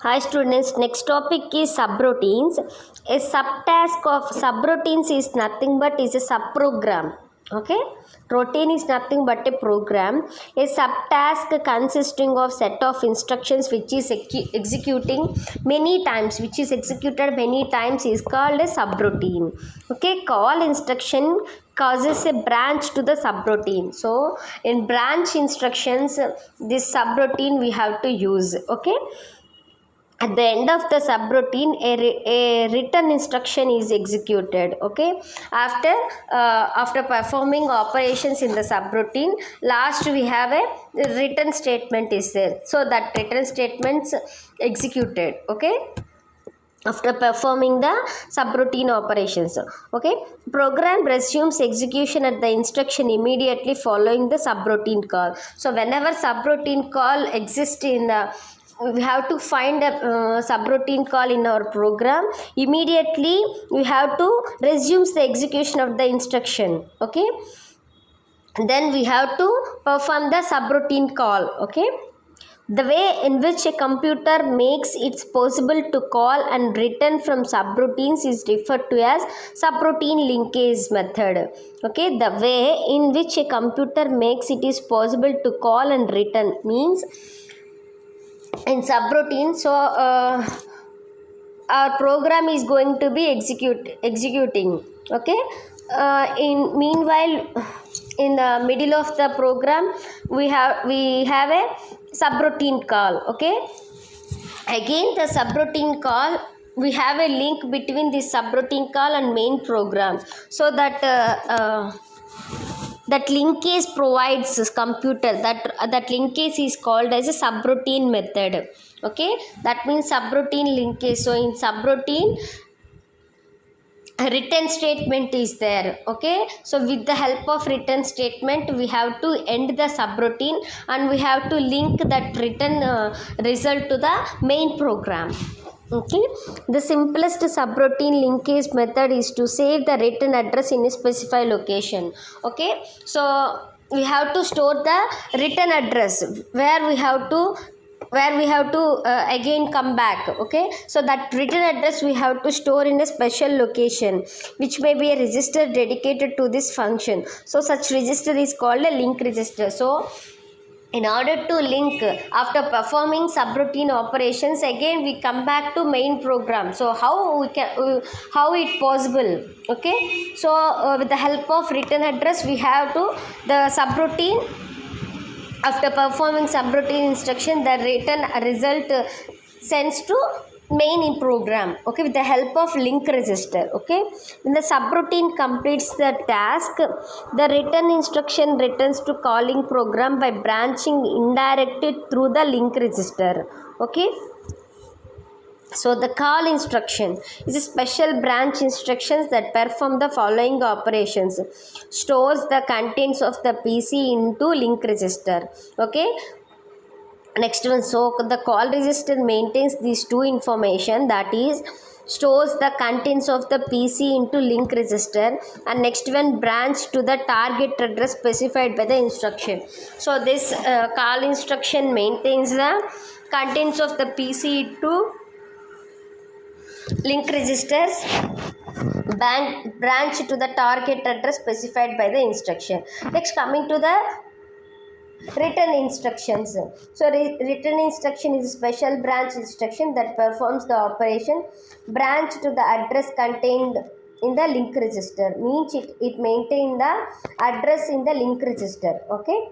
Hi students, next topic is subroutines. A subtask of subroutines is nothing but is a subprogram. Okay, routine is nothing but a program. A subtask consisting of set of instructions which is executing many times, which is executed many times is called a subroutine. Okay, call instruction causes a branch to the subroutine. So in branch instructions, this subroutine we have to use. Okay, at the end of the subroutine a written instruction is executed. Okay, after performing operations in the subroutine, last we have a written statement is there, so that written statements executed. Okay, after performing the subroutine operations. Okay, program resumes execution at the instruction immediately following the subroutine call. So whenever subroutine call exists in the, we have to find a subroutine call in our program, immediately we have to resume the execution of the instruction. Okay, then we have to perform the subroutine call. Okay, the way in which a computer makes it possible to call and return from subroutines is referred to as subroutine linkage method. Okay, the way in which a computer makes it is possible to call and return means in subroutine. So our program is going to be executing. Okay, in meanwhile, in the middle of the program we have a subroutine call. Okay, again the subroutine call, we have a link between this subroutine call and main program, so that that linkage provides computer that linkage is called as a subroutine method. Okay, that means subroutine linkage. So in subroutine a written statement is there. Okay, so with the help of written statement we have to end the subroutine and we have to link that written result to the main program. Okay, the simplest subroutine linkage method is to save the written address in a specified location. Okay, so we have to store the written address where we have to again come back. Okay, so that written address we have to store in a special location which may be a register dedicated to this function. So such register is called a link register. So in order to link, after performing subroutine operations, again we come back to main program. So how we can how it possible? Okay, so with the help of written address we have to the subroutine. After performing subroutine instruction, the written result sends to main in program. Okay, with the help of link register. Okay, when the subroutine completes the task, the written instruction returns to calling program by branching indirectly through the link register. Okay, so the call instruction is a special branch instructions that perform the following operations: stores the contents of the PC into link register. Okay, next one, so the call register maintains these two information, that is stores the contents of the PC into link register, and next one branch to the target address specified by the instruction. So this call instruction maintains the contents of the PC to link registers, branch to the target address specified by the instruction. Next, coming to the written instructions. So written instruction is a special branch instruction that performs the operation branch to the address contained in the link register, means it maintains the address in the link register. Okay,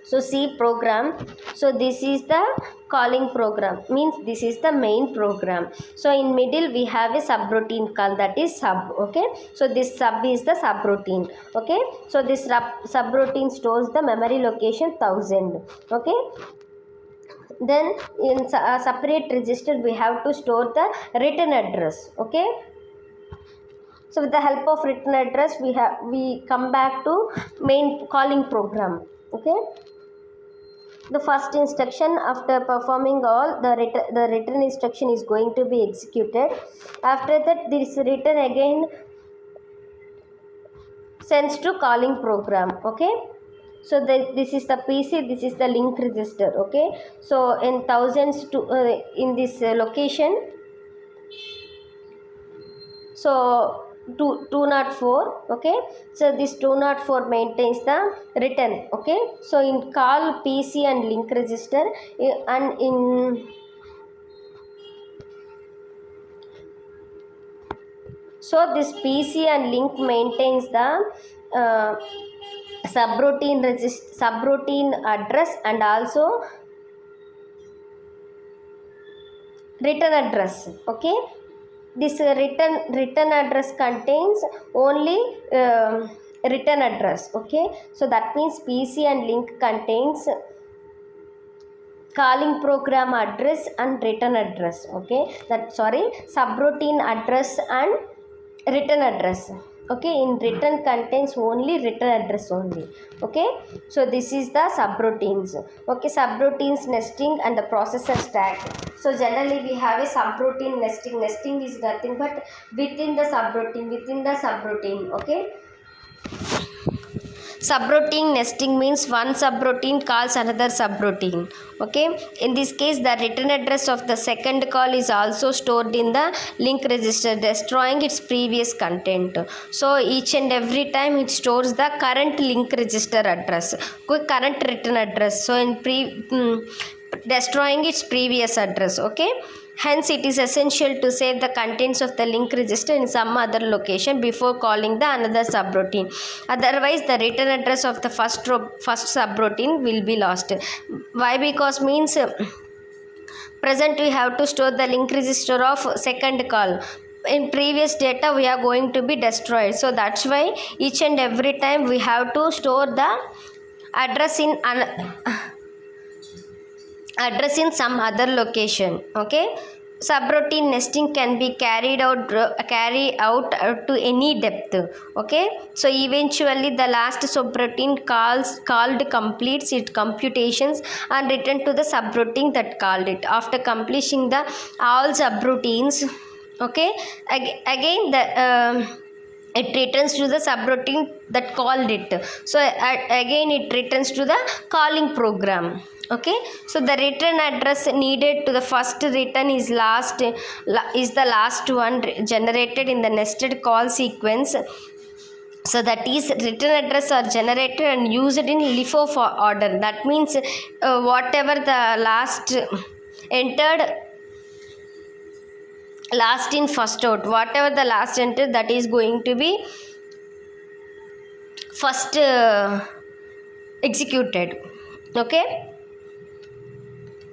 so C program. So this is the calling program, means this is the main program. So in middle we have a subroutine call, that is sub. Okay, so this sub is the subroutine. Okay, so this subroutine stores the memory location 1000. Okay, then in a separate register we have to store the written address. Okay, so with the help of written address we come back to main calling program. Okay, the first instruction, after performing all the written instruction is going to be executed. After that this written again sends to calling program. Okay, So this is the PC, this is the link register. Okay, so in thousands to in this location, so 204. Okay, so this 204 maintains the return. Okay, so in call PC and link register, and in so this PC and link maintains the subroutine address and also return address. Okay, this return address contains only return address. Okay, so that means PC and link contains calling program address and return address. Okay, that subroutine address and return address. Okay, in return contains only return address only. Okay, so this is the subroutines. Okay, subroutines nesting and the processor stack. So generally we have a subroutine nesting. Nesting is nothing but within the subroutine. Okay, subroutine nesting means one subroutine calls another subroutine. Okay, in this case the return address of the second call is also stored in the link register, destroying its previous content. So each and every time it stores the current link register address, current return address, so in destroying its previous address. Okay, hence it is essential to save the contents of the link register in some other location before calling the another subroutine. Otherwise the return address of the first subroutine will be lost. Why? Because means present we have to store the link register of second call. In previous data we are going to be destroyed, so that's why each and every time we have to store the address in some other location. Okay, subroutine nesting can be carried out to any depth. Okay, so eventually the last subroutine called completes its computations and return to the subroutine that called it. After completing the all subroutines, okay, again the it returns to the subroutine that called it. So again it returns to the calling program. Okay, so the return address needed to the first return is the last one generated in the nested call sequence. So that is, return address are generated and used in LIFO for order. That means whatever the last entered, last in first out, whatever the last entered, that is going to be first executed. Okay,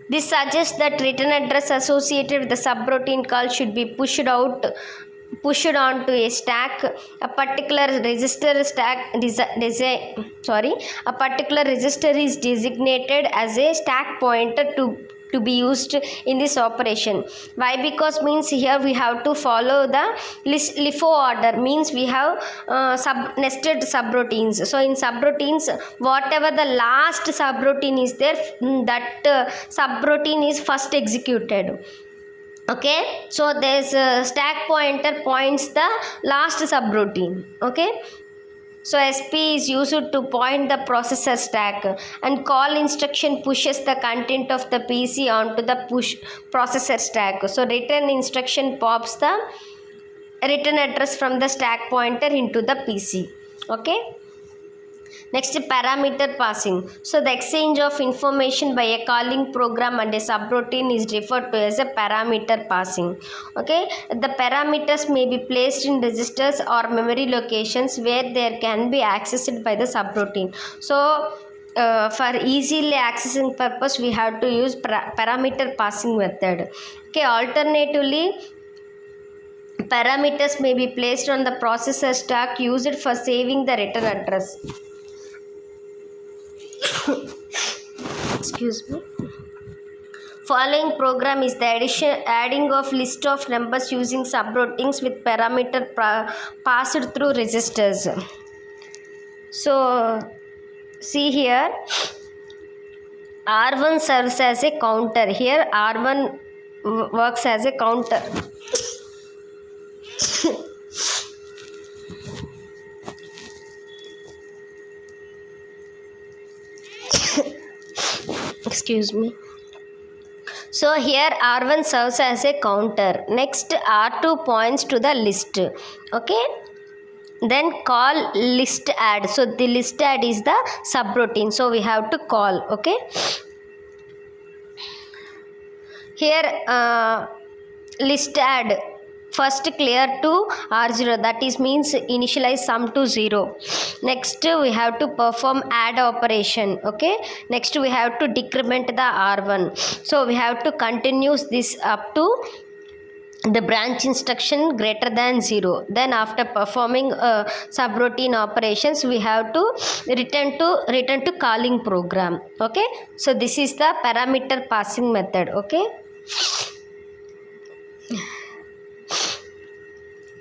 this suggests that return address associated with the subroutine call should be pushed onto a stack. A particular register is designated as a stack pointer to be used in this operation. Why? Because means here we have to follow the LIFO order, means we have nested subroutines. So in subroutines, whatever the last subroutine is there, that subroutine is first executed. Okay, so there's a stack pointer points the last subroutine. Okay, so SP is used to point the processor stack, and call instruction pushes the content of the PC onto the push processor stack. So return instruction pops the return address from the stack pointer into the PC. Okay, next, parameter passing. So the exchange of information by a calling program and a subroutine is referred to as a parameter passing. Okay, the parameters may be placed in registers or memory locations where they can be accessed by the subroutine. So for easily accessing purpose, we have to use parameter passing method. Okay, alternatively, parameters may be placed on the processor stack used for saving the return address. Excuse me. Following program is the adding of list of numbers using subroutines with parameter passed through registers. So see here, R1 serves as a counter. Here R1 works as a counter. excuse me. So here R1 serves as a counter. Next R2 points to the list. Okay. Then call list add. So the list add is the subroutine. So we have to call. Okay. Here list add. First clear to R0, that is means initialize sum to 0. Next we have to perform add operation. Okay. Next we have to decrement the R1. So we have to continue this up to the branch instruction greater than 0. Then after performing subroutine operations, we have to return to calling program. Okay. So this is the parameter passing method. Okay.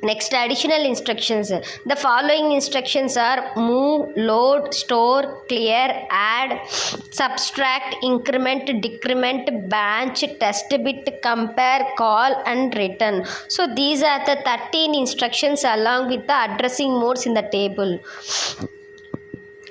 Next, additional instructions. The following instructions are move, load, store, clear, add, subtract, increment, decrement, branch, test bit, compare, call and return. So these are the 13 instructions along with the addressing modes in the table.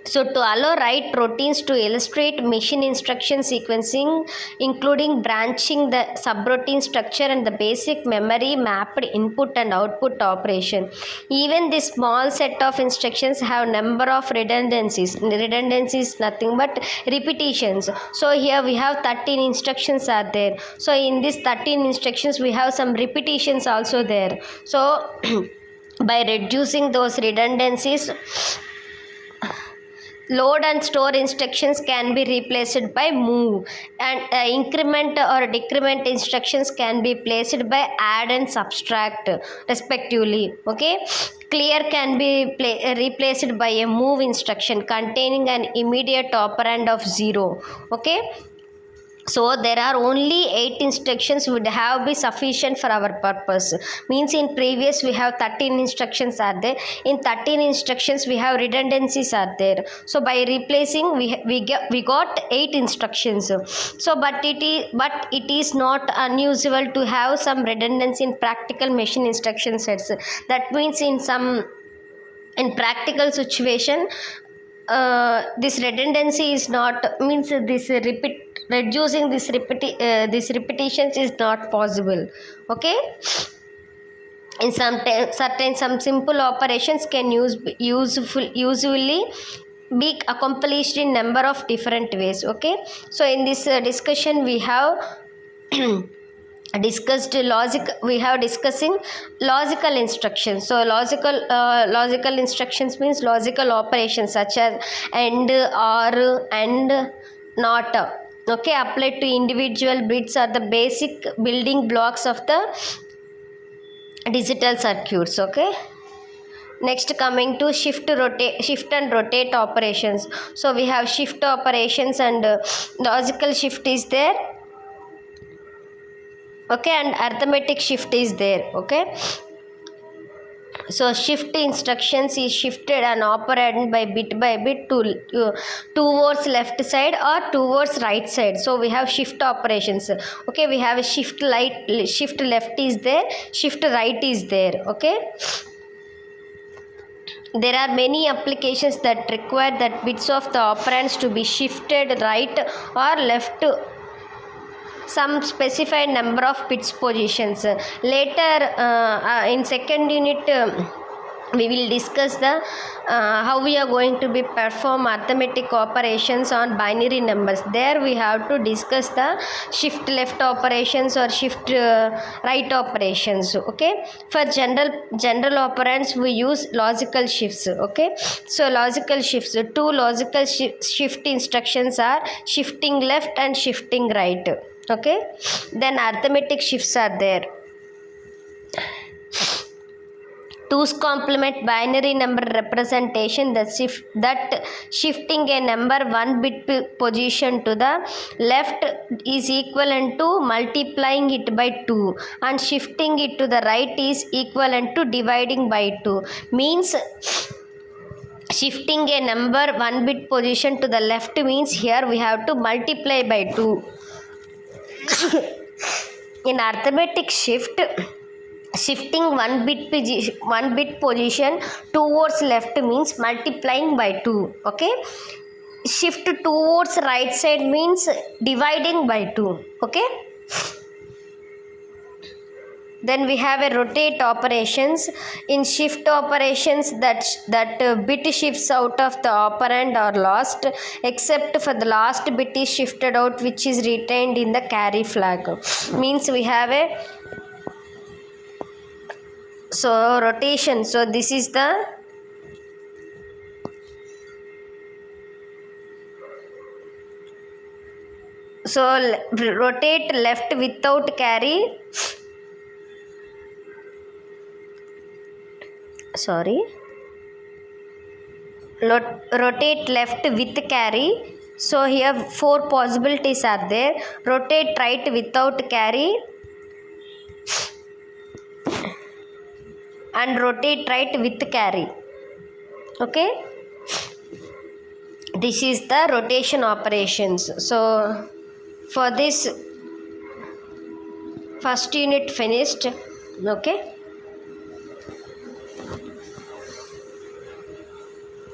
So to allow write routines to illustrate machine instruction sequencing, including branching the subroutine structure and the basic memory mapped input and output operation. Even this small set of instructions have number of redundancies. Redundancies nothing but repetitions. So here we have 13 instructions are there. So in this 13 instructions we have some repetitions also there. So by reducing those redundancies, load and store instructions can be replaced by move, and increment or decrement instructions can be placed by add and subtract respectively. Okay. Clear can be replaced by a move instruction containing an immediate operand of 0. Okay. So there are only 8 instructions would have be sufficient for our purpose. Means in previous we have 13 instructions are there. In 13 instructions we have redundancies are there. So by replacing we got 8 instructions. So but it is not unusual to have some redundancy in practical machine instruction sets. That means in practical situation, this redundancy is not means this reducing this repetitions is not possible. Okay. In some simple operations can usually be accomplished in number of different ways. Okay. So in this discussion we have discussing logical instructions. So logical instructions means logical operations such as and, or, and, not. Okay, applied to individual bits are the basic building blocks of the digital circuits. Okay. Next, coming to shift and rotate operations. So we have shift operations and logical shift is there. Okay, and arithmetic shift is there. Okay. So shift instructions is shifted an operand by bit towards left side or towards right side. So we have shift operations. Okay, we have a shift left is there, shift right is there. Okay. There are many applications that require that bits of the operands to be shifted right or left some specified number of bits positions. Later in second unit we will discuss the how we are going to be perform arithmetic operations on binary numbers. There we have to discuss the shift left operations or shift right operations. Okay. For general operands we use logical shifts. Okay. So logical shifts, two logical shift instructions are shifting left and shifting right. Okay. Then arithmetic shifts are there. 2's complement binary number representation that shifting a number 1 bit position to the left is equivalent to multiplying it by 2, and shifting it to the right is equivalent to dividing by 2. Means shifting a number 1 bit position to the left means here we have to multiply by 2. In arithmetic shift, shifting 1 bit position towards left means multiplying by 2. Okay. shift towards right side means dividing by 2. Okay, then we have a rotate operations. In shift operations, that bit shifts out of the operand or lost, except for the last bit is shifted out, which is retained in the carry flag. Means we have a rotation. So this is the rotate left without carry. Rotate left with carry. So here 4 possibilities are there. Rotate right without carry, and rotate right with carry. Okay, this is the rotation operations. So for this first unit finished. Okay.